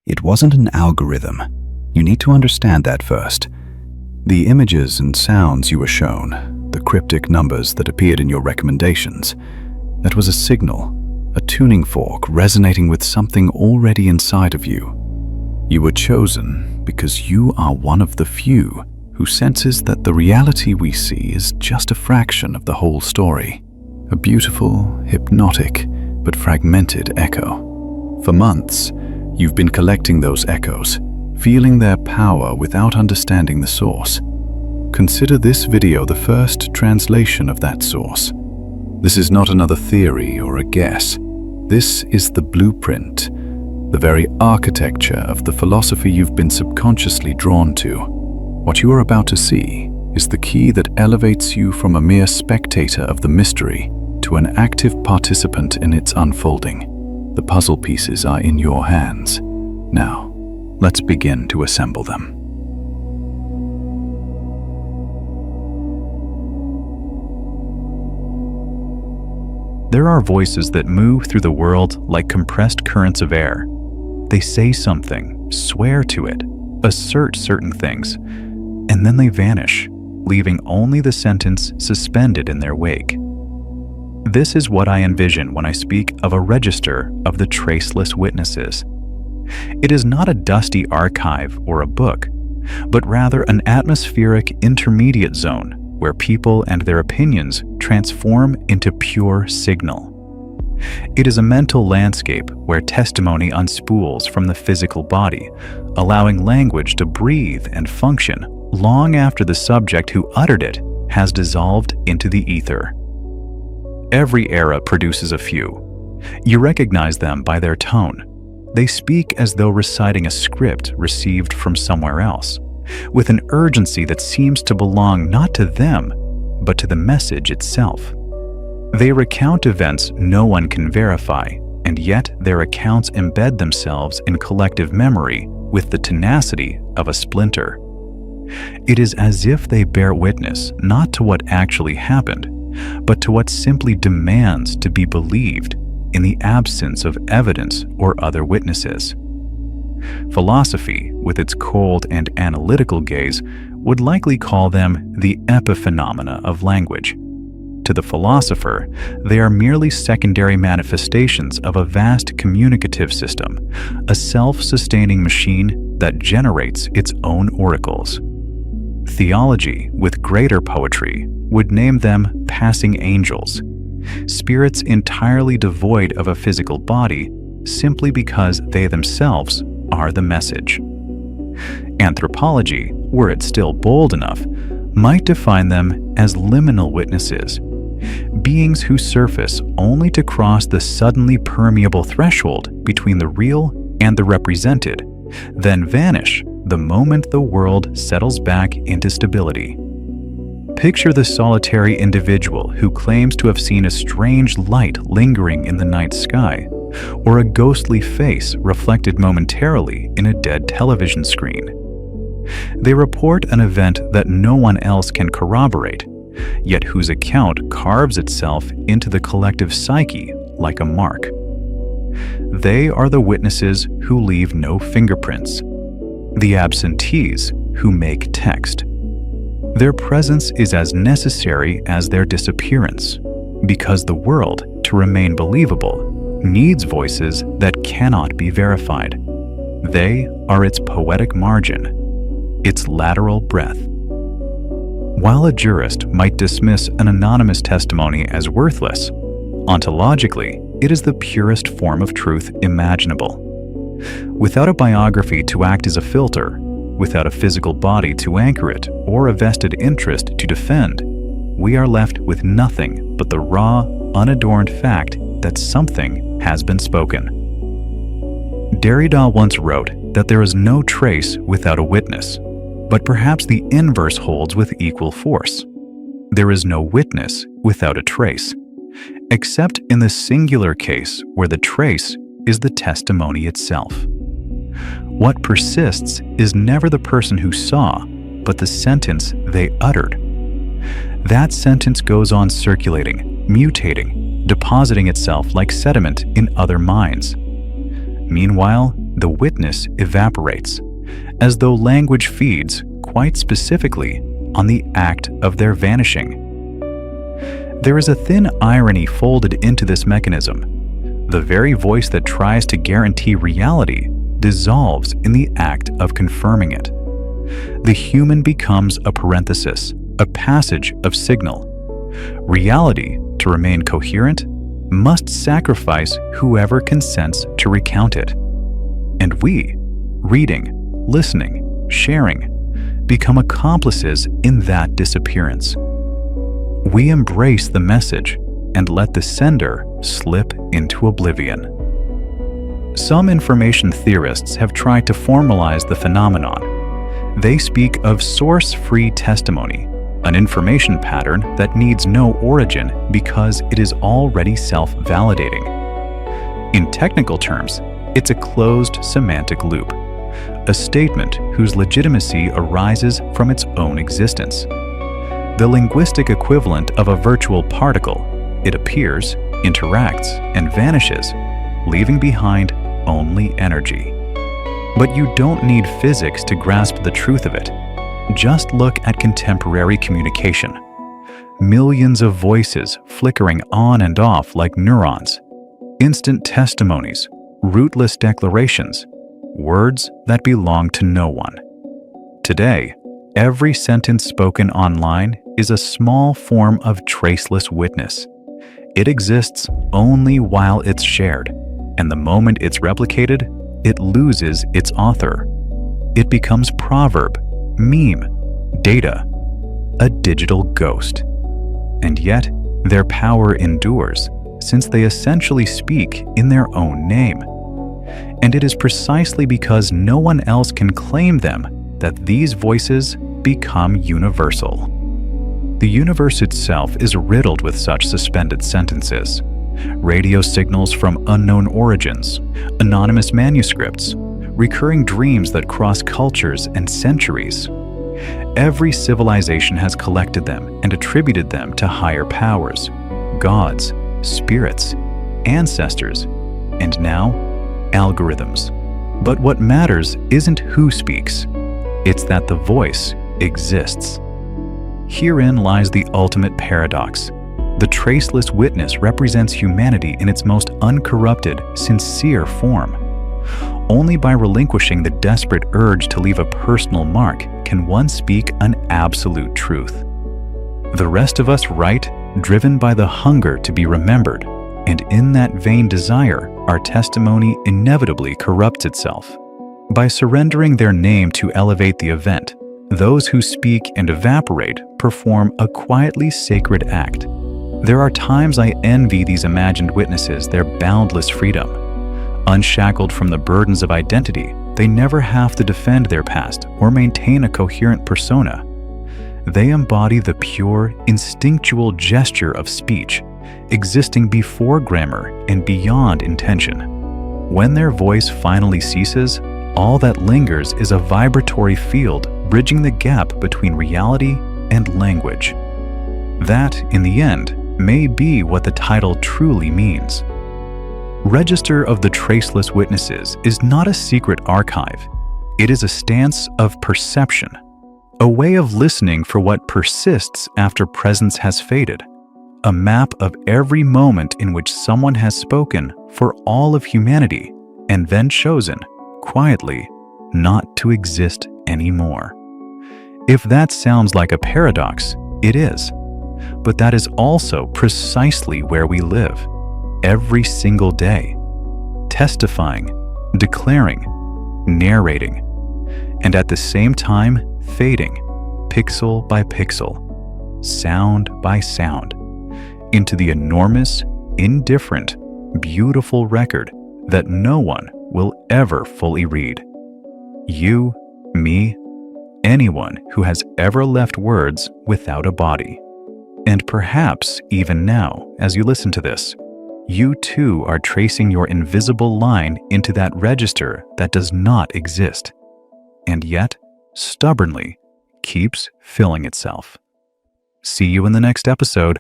It wasn't an algorithm. You need to understand that first. The images and sounds you were shown, the cryptic numbers that appeared in your recommendations, that was a signal, a tuning fork resonating with something already inside of you. You were chosen because you are one of the few who senses that the reality we see is just a fraction of the whole story, a beautiful, hypnotic, but fragmented echo. For months, you've been collecting those echoes, feeling their power without understanding the source. Consider this video the first translation of that source. This is not another theory or a guess. This is the blueprint, the very architecture of the philosophy you've been subconsciously drawn to. What you are about to see is the key that elevates you from a mere spectator of the mystery to an active participant in its unfolding. The puzzle pieces are in your hands. Now, let's begin to assemble them. There are voices that move through the world like compressed currents of air. They say something, swear to it, assert certain things, and then they vanish, leaving only the sentence suspended in their wake. This is what I envision when I speak of a register of the Traceless Witnesses. It is not a dusty archive or a book, but rather an atmospheric intermediate zone where people and their opinions transform into pure signal. It is a mental landscape where testimony unspools from the physical body, allowing language to breathe and function long after the subject who uttered it has dissolved into the ether. Every era produces a few. You recognize them by their tone. They speak as though reciting a script received from somewhere else, with an urgency that seems to belong not to them, but to the message itself. They recount events no one can verify, and yet their accounts embed themselves in collective memory with the tenacity of a splinter. It is as if they bear witness not to what actually happened, but to what simply demands to be believed in the absence of evidence or other witnesses. Philosophy, with its cold and analytical gaze, would likely call them the epiphenomena of language. To the philosopher, they are merely secondary manifestations of a vast communicative system, a self-sustaining machine that generates its own oracles. Theology, with greater poetry, would name them passing angels, spirits entirely devoid of a physical body simply because they themselves are the message. Anthropology, were it still bold enough, might define them as liminal witnesses, beings who surface only to cross the suddenly permeable threshold between the real and the represented, then vanish the moment the world settles back into stability. Picture the solitary individual who claims to have seen a strange light lingering in the night sky, or a ghostly face reflected momentarily in a dead television screen. They report an event that no one else can corroborate, yet whose account carves itself into the collective psyche like a mark. They are the witnesses who leave no fingerprints, the absentees who make text. Their presence is as necessary as their disappearance, because the world, to remain believable, needs voices that cannot be verified. They are its poetic margin, its lateral breath. While a jurist might dismiss an anonymous testimony as worthless, ontologically, it is the purest form of truth imaginable. Without a biography to act as a filter, without a physical body to anchor it or a vested interest to defend, we are left with nothing but the raw, unadorned fact that something has been spoken. Derrida once wrote that there is no trace without a witness, but perhaps the inverse holds with equal force. There is no witness without a trace, except in the singular case where the trace is the testimony itself. What persists is never the person who saw, but the sentence they uttered. That sentence goes on circulating, mutating, depositing itself like sediment in other minds. Meanwhile, the witness evaporates, as though language feeds, quite specifically, on the act of their vanishing. There is a thin irony folded into this mechanism. The very voice that tries to guarantee reality dissolves in the act of confirming it. The human becomes a parenthesis, a passage of signal. Reality, to remain coherent, must sacrifice whoever consents to recount it. And we, reading, listening, sharing, become accomplices in that disappearance. We embrace the message and let the sender slip into oblivion. Some information theorists have tried to formalize the phenomenon. They speak of source-free testimony, an information pattern that needs no origin because it is already self-validating. In technical terms, it's a closed semantic loop, a statement whose legitimacy arises from its own existence. The linguistic equivalent of a virtual particle, it appears, interacts, and vanishes, leaving behind only energy. But you don't need physics to grasp the truth of it. Just look at contemporary communication. Millions of voices flickering on and off like neurons. Instant testimonies, rootless declarations, words that belong to no one. Today, every sentence spoken online is a small form of traceless witness. It exists only while it's shared, and the moment it's replicated, it loses its author. It becomes proverb, meme, data, a digital ghost. And yet, their power endures, since they essentially speak in their own name. And it is precisely because no one else can claim them that these voices become universal. The universe itself is riddled with such suspended sentences. Radio signals from unknown origins, anonymous manuscripts, recurring dreams that cross cultures and centuries. Every civilization has collected them and attributed them to higher powers, gods, spirits, ancestors, and now, algorithms. But what matters isn't who speaks, it's that the voice exists. Herein lies the ultimate paradox. The traceless witness represents humanity in its most uncorrupted, sincere form. Only by relinquishing the desperate urge to leave a personal mark can one speak an absolute truth. The rest of us write, driven by the hunger to be remembered, and in that vain desire, our testimony inevitably corrupts itself. By surrendering their name to elevate the event, those who speak and evaporate perform a quietly sacred act. There are times I envy these imagined witnesses their boundless freedom. Unshackled from the burdens of identity, they never have to defend their past or maintain a coherent persona. They embody the pure, instinctual gesture of speech, existing before grammar and beyond intention. When their voice finally ceases, all that lingers is a vibratory field bridging the gap between reality and language. That, in the end, may be what the title truly means. Register of the Traceless Witnesses is not a secret archive. It is a stance of perception, a way of listening for what persists after presence has faded, a map of every moment in which someone has spoken for all of humanity and then chosen, quietly, not to exist anymore. If that sounds like a paradox, it is. But that is also precisely where we live, every single day, testifying, declaring, narrating, and at the same time fading, pixel by pixel, sound by sound, into the enormous, indifferent, beautiful record that no one will ever fully read. You, me, anyone who has ever left words without a body. And perhaps even now, as you listen to this, you too are tracing your invisible line into that register that does not exist, and yet stubbornly keeps filling itself. See you in the next episode.